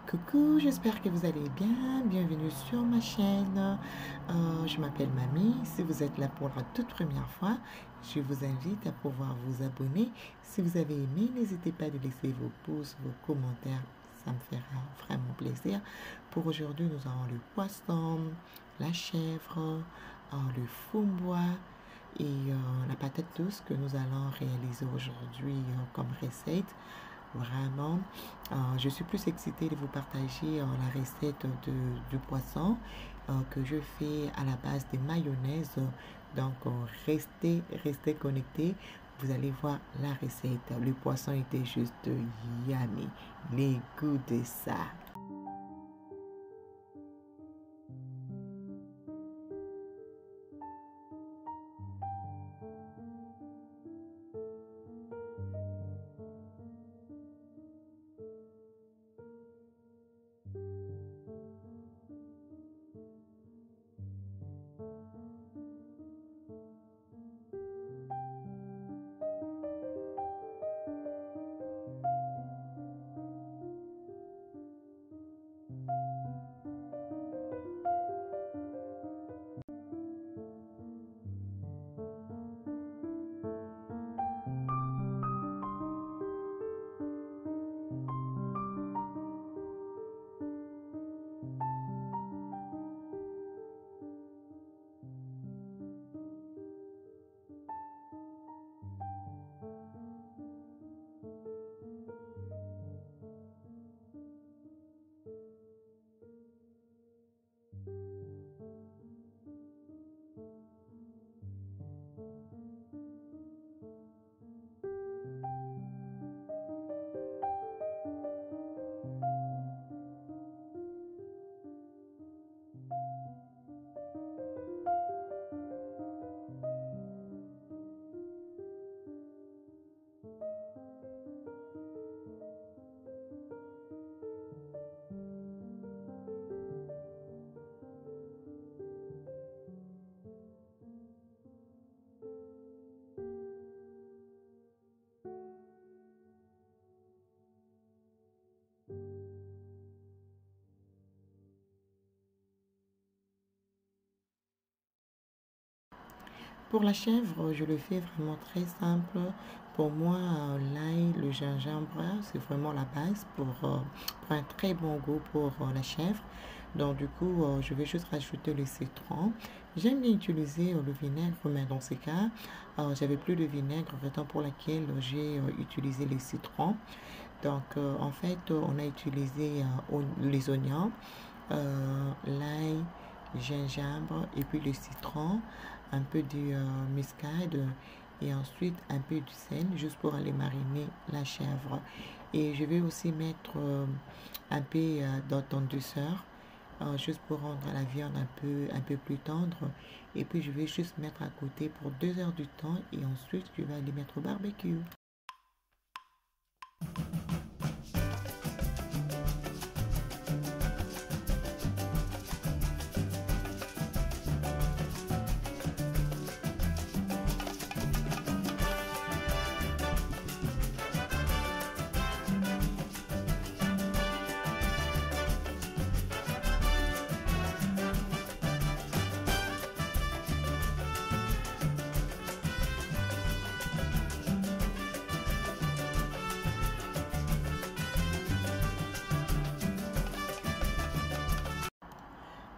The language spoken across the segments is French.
Coucou, j'espère que vous allez bien. Bienvenue sur ma chaîne. Je m'appelle Mamie. Si vous êtes là pour la toute première fois, je vous invite à pouvoir vous abonner. Si vous avez aimé, n'hésitez pas à laisser vos pouces, vos commentaires. Ça me fera vraiment plaisir. Pour aujourd'hui, nous avons le poisson, la chèvre, le framboise et la patate douce que nous allons réaliser aujourd'hui comme recette. Vraiment, je suis plus excitée de vous partager la recette du poisson que je fais à la base de mayonnaise. Donc, restez connectés. Vous allez voir la recette. Le poisson était juste yummy. Les goûts de ça. Pour la chèvre, je le fais vraiment très simple. Pour moi, l'ail, le gingembre, c'est vraiment la base pour un très bon goût pour la chèvre. Donc, du coup, je vais juste rajouter le citron. J'aime bien utiliser le vinaigre, mais dans ces cas, j'avais plus de vinaigre, raison pour laquelle j'ai utilisé le citron. Donc, en fait, on a utilisé les oignons, l'ail, gingembre et puis le citron, un peu de muscade et ensuite un peu du sel juste pour aller mariner la chèvre. Et je vais aussi mettre un peu dans douceur juste pour rendre la viande un peu plus tendre. Et puis je vais juste mettre à côté pour 2 heures du temps et ensuite je vais aller mettre au barbecue.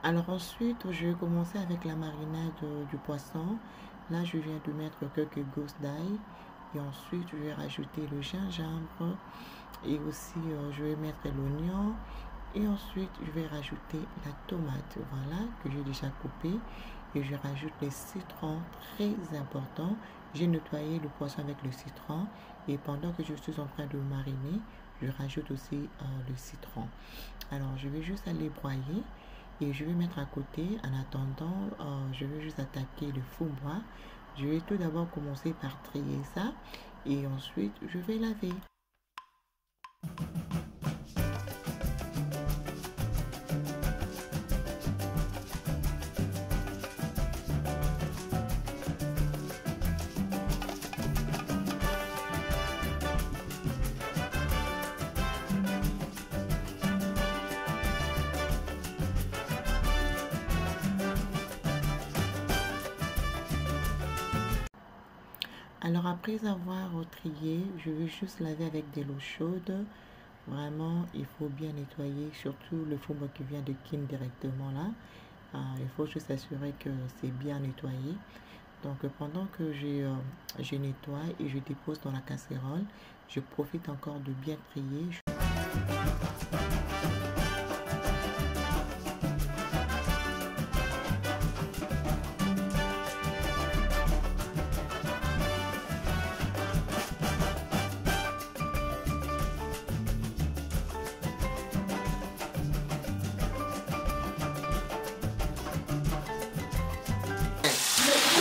Alors ensuite, je vais commencer avec la marinade du poisson. Là, je viens de mettre quelques gousses d'ail. Et ensuite, je vais rajouter le gingembre. Et aussi, je vais mettre l'oignon. Et ensuite, je vais rajouter la tomate, voilà, que j'ai déjà coupée. Et je rajoute le citron, très important. J'ai nettoyé le poisson avec le citron. Et pendant que je suis en train de mariner, je rajoute aussi le citron. Alors je vais juste aller broyer et je vais mettre à côté. En attendant, je vais juste attaquer le faux-bois. Je vais tout d'abord commencer par trier ça et ensuite je vais laver. Alors après avoir trié, je vais juste laver avec de l'eau chaude. Vraiment, il faut bien nettoyer, surtout le faux-bois qui vient de Kim directement là. Il faut juste s'assurer que c'est bien nettoyé. Donc pendant que je nettoie et je dépose dans la casserole, je profite encore de bien trier.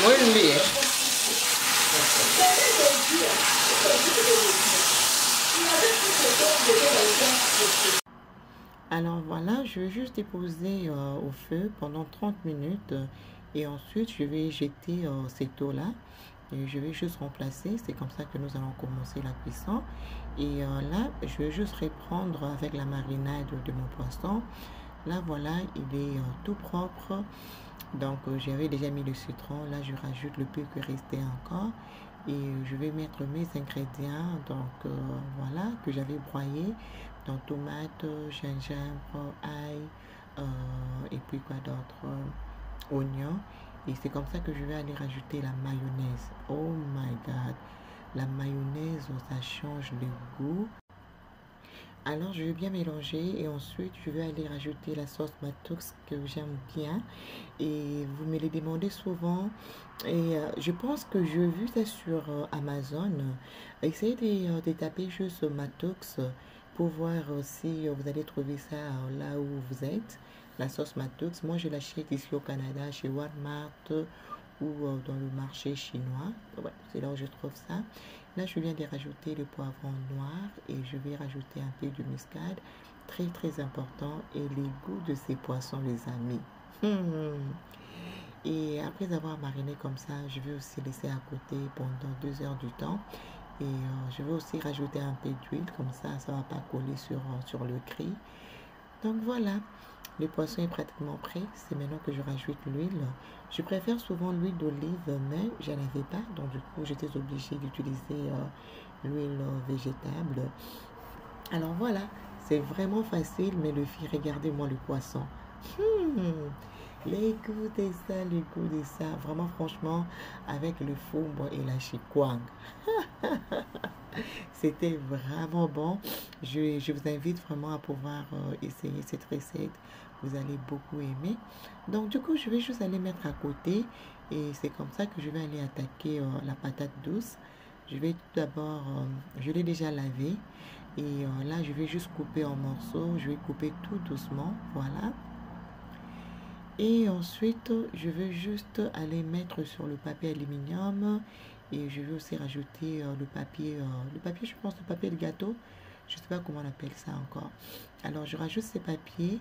Muy bien. Alors voilà, je vais juste déposer au feu pendant 30 minutes et ensuite je vais jeter cette eau là et je vais juste remplacer. C'est comme ça que nous allons commencer la cuisson. Et là, je vais juste reprendre avec la marinade de mon poisson. Là voilà, il est tout propre. Donc j'avais déjà mis le citron. Là je rajoute le peu que restait encore et je vais mettre mes ingrédients. Donc voilà, que j'avais broyé. Donc tomates, gingembre, ail et puis quoi d'autre, oignons. Et c'est comme ça que je vais aller rajouter la mayonnaise. Oh my god, la mayonnaise, ça change le goût. Alors je vais bien mélanger et ensuite je vais aller rajouter la sauce Matox que j'aime bien et vous me le demandez souvent et je pense que j'ai vu ça sur Amazon. Essayez de taper juste Matox pour voir si vous allez trouver ça là où vous êtes. La sauce Matox, moi je l'achète ici au Canada chez Walmart ou dans le marché chinois. Ouais, c'est là où je trouve ça. Là, je viens de rajouter le poivron noir et je vais rajouter un peu de muscade. Très, très important. Et les goûts de ces poissons, les amis. Et après avoir mariné comme ça, je vais aussi laisser à côté pendant 2 heures du temps. Et je vais aussi rajouter un peu d'huile. Comme ça ne va pas coller sur le gris. Donc voilà. Le poisson est pratiquement prêt. C'est maintenant que je rajoute l'huile. Je préfère souvent l'huile d'olive, mais je n'en avais pas. Donc du coup, j'étais obligée d'utiliser l'huile végétable. Alors voilà, c'est vraiment facile, mais le fait, regardez-moi le poisson. Les goûts de ça, les goûts de ça. Vraiment, franchement, avec le faux-bois et la chikwang. C'était vraiment bon. Je vous invite vraiment à pouvoir essayer cette recette. Vous allez beaucoup aimer. Donc, du coup, je vais juste aller mettre à côté. Et c'est comme ça que je vais aller attaquer la patate douce. Je vais tout d'abord, je l'ai déjà lavé. Et là, je vais juste couper en morceaux. Je vais couper tout doucement. Voilà. Et ensuite, je vais juste aller mettre sur le papier aluminium. Et je vais aussi rajouter le papier, je pense, le papier de gâteau. Je ne sais pas comment on appelle ça encore. Alors, je rajoute ces papiers.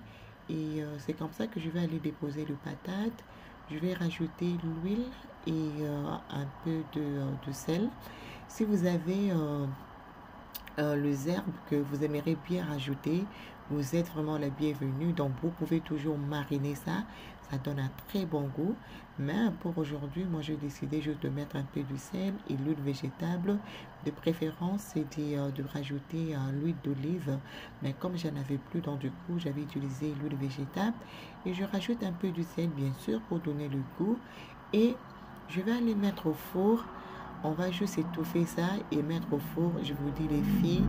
Et c'est comme ça que je vais aller déposer le patate. Je vais rajouter l'huile et un peu de sel. Si vous avez les herbes que vous aimeriez bien rajouter, vous êtes vraiment la bienvenue. Donc vous pouvez toujours mariner ça. Ça donne un très bon goût. Mais pour aujourd'hui, moi j'ai décidé juste de mettre un peu de sel et l'huile végétable. De préférence, c'est de rajouter l'huile d'olive. Mais comme j'en avais plus, donc du coup, j'avais utilisé l'huile végétable. Et je rajoute un peu de sel, bien sûr, pour donner le goût. Et je vais aller mettre au four. On va juste étouffer ça et mettre au four. Je vous dis les filles,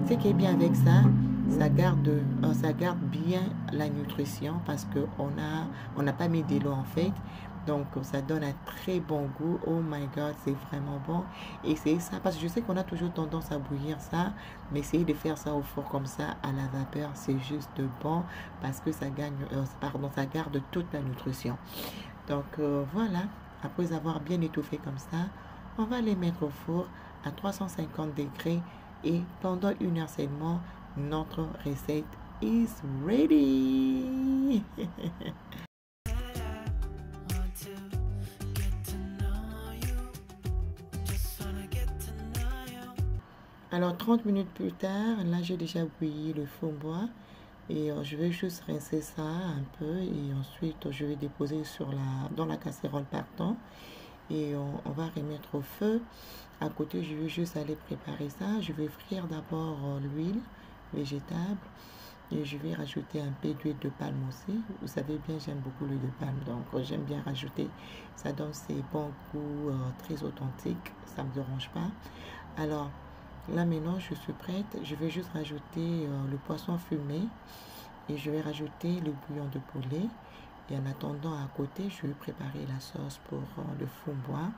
ce qui est bien avec ça, ça garde bien la nutrition parce qu'on n'a pas mis de l'eau en fait. Donc, ça donne un très bon goût. Oh my God, c'est vraiment bon. Et c'est ça, parce que je sais qu'on a toujours tendance à bouillir ça, mais essayer de faire ça au four comme ça, à la vapeur, c'est juste bon parce que ça gagne, pardon, ça garde toute la nutrition. Donc, voilà, après avoir bien étouffé comme ça, on va les mettre au four à 350 degrés et pendant 1 heure seulement, notre recette is ready. Alors 30 minutes plus tard, là j'ai déjà bouilli le fond bois et je vais juste rincer ça un peu et ensuite je vais déposer dans la casserole partant et on va remettre au feu. À côté, je vais juste aller préparer ça. Je vais frire d'abord l'huile végétale et je vais rajouter un peu d'huile de palme aussi. Vous savez bien, j'aime beaucoup l'huile de palme, donc j'aime bien rajouter. Ça donne ces bons goûts très authentiques, ça ne me dérange pas. Alors, là maintenant, je suis prête. Je vais juste rajouter le poisson fumé et je vais rajouter le bouillon de poulet. Et en attendant, à côté, je vais préparer la sauce pour le fond bois.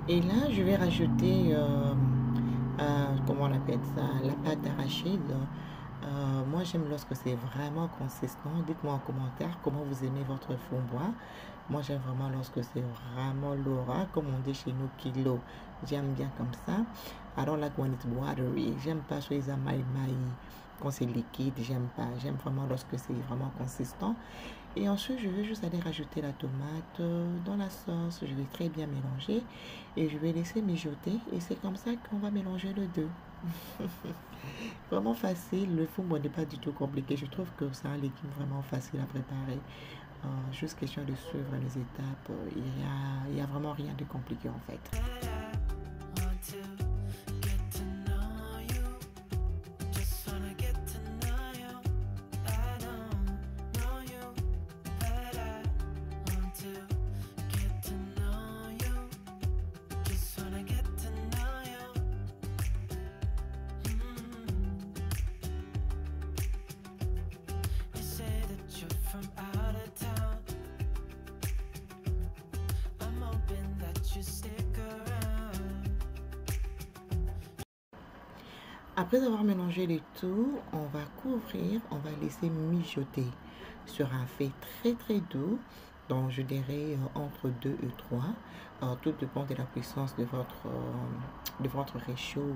Et là, je vais rajouter, comment on appelle ça, la pâte d'arachide. Moi, j'aime lorsque c'est vraiment consistant. Dites-moi en commentaire comment vous aimez votre fond bois. Moi, j'aime vraiment lorsque c'est vraiment lourd, comme on dit chez nous, kilo. J'aime bien comme ça. I don't like when it's watery. J'aime pas chez les maï quand c'est liquide. J'aime pas. J'aime vraiment lorsque c'est vraiment consistant. Et ensuite, je vais juste aller rajouter la tomate dans la sauce. Je vais très bien mélanger et je vais laisser mijoter. Et c'est comme ça qu'on va mélanger le deux. Vraiment facile. Le fond n'est pas du tout compliqué. Je trouve que c'est un légume vraiment facile à préparer. Juste question de suivre les étapes. Il y a vraiment rien de compliqué en fait. Après avoir mélangé le tout, on va couvrir, on va laisser mijoter sur un feu très très doux, donc je dirais entre 2 et 3. Tout dépend de la puissance de votre réchaud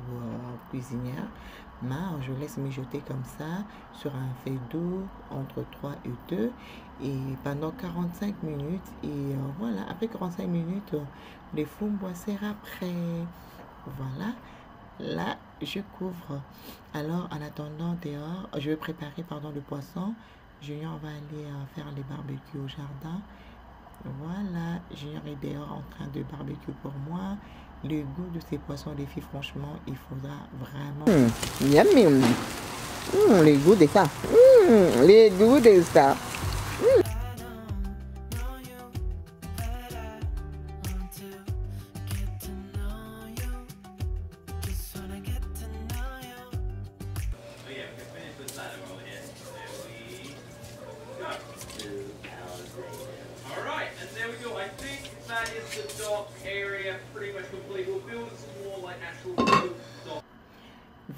cuisinière. Mais je laisse mijoter comme ça sur un feu doux entre 3 et 2 et pendant 45 minutes. Et voilà, après 45 minutes, le fond bois sera prêt. Voilà. Là, je couvre. Alors, en attendant dehors, je vais préparer, le poisson. Junior va aller faire les barbecues au jardin. Voilà, Junior est dehors en train de barbecue pour moi. Le goût de ces poissons, les filles, franchement, il faudra vraiment... Yummy. Le goût de ça. Le goût de ça.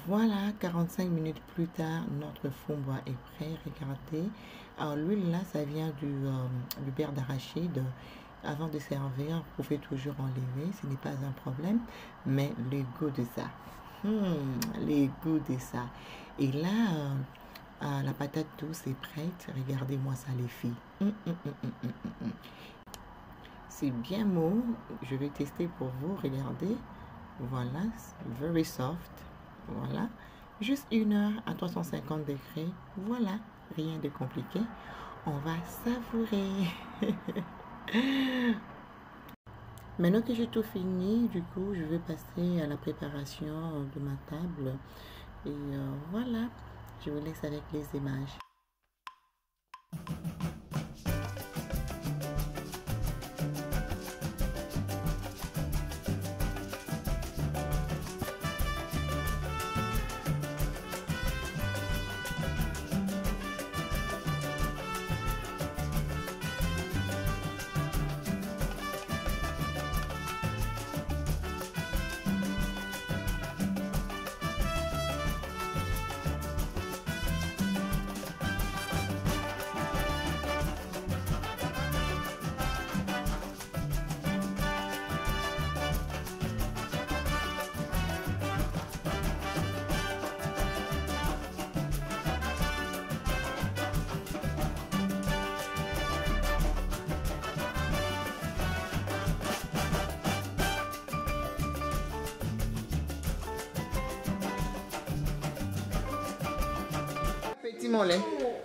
Voilà, 45 minutes plus tard, notre fond-bois est prêt. Regardez. Alors, l'huile là, ça vient du beurre d'arachide. Avant de servir, vous pouvez toujours enlever, ce n'est pas un problème. Mais le goût de ça. Les goûts de ça. Et là, la patate douce est prête. Regardez-moi ça, les filles. C'est bien mou. Je vais tester pour vous. Regardez. Voilà, very soft. Voilà. Juste 1 heure à 350 degrés. Voilà. Rien de compliqué. On va savourer. Maintenant que j'ai tout fini, du coup, je vais passer à la préparation de ma table. Et voilà, je vous laisse avec les images.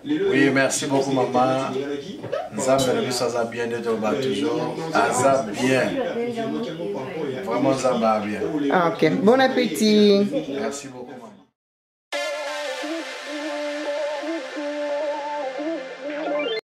Oui, merci beaucoup, maman. Zambé, ça bien de tomber toujours. Azab bien. Vraiment, Zamba bien. Ok, bon appétit. Merci beaucoup.